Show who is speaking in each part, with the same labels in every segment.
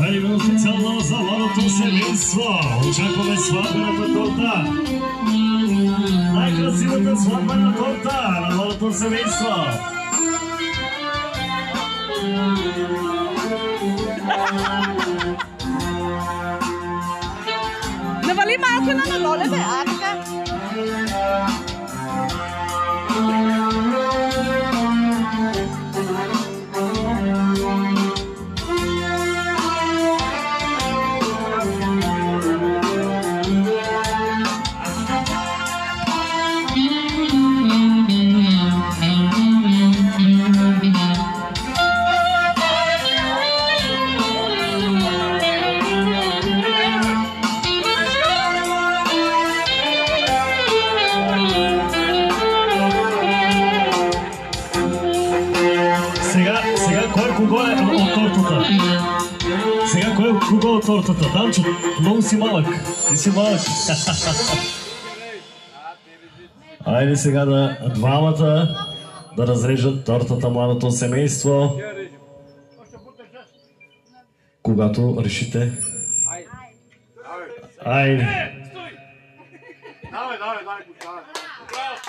Speaker 1: Хайде го специално за младото семейство. Очакваме сватбената торта. Най-красивата сватбена торта на младото семейство.
Speaker 2: Навали малко на надоле, бе, а така.
Speaker 1: Сега кой е кого от тортата? Данчо, много си малък. Ти си малък. Айде сега да двамата да разрежат тортата младото семейство. Когато решите. Айде.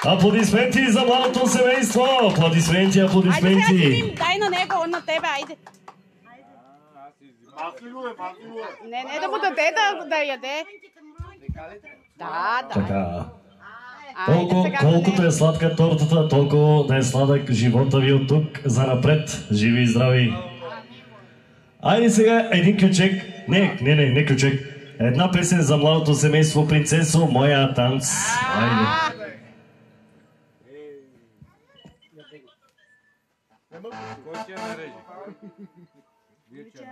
Speaker 1: Аплодисменти за младото семейство! Аплодисменти, аплодисменти!
Speaker 2: Айде, дай на него, он на тебе, айде. Не, да му даде да яде. Да.
Speaker 1: Така. Колкото е сладка тортата, толкова да е сладък живота ви от тук за напред. Живи и здрави! Айде сега един ключек. Не ключек. Една песен за младото семейство Принцесо, моя танц. Айде.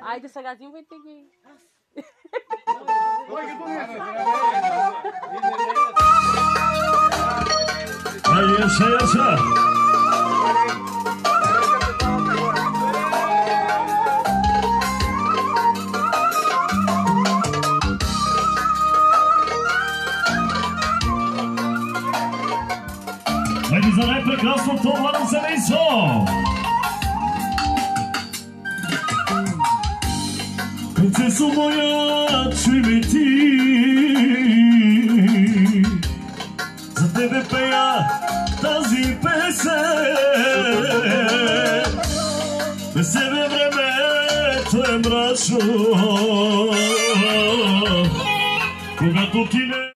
Speaker 2: Айде сега, взимайте ги.
Speaker 1: Айде, яша. Айде за най-прекрасното младо семейство! Принцесо моя, чуй ме ти, за тебе пея тази песен. Без себе времето е мрачно, когато ти не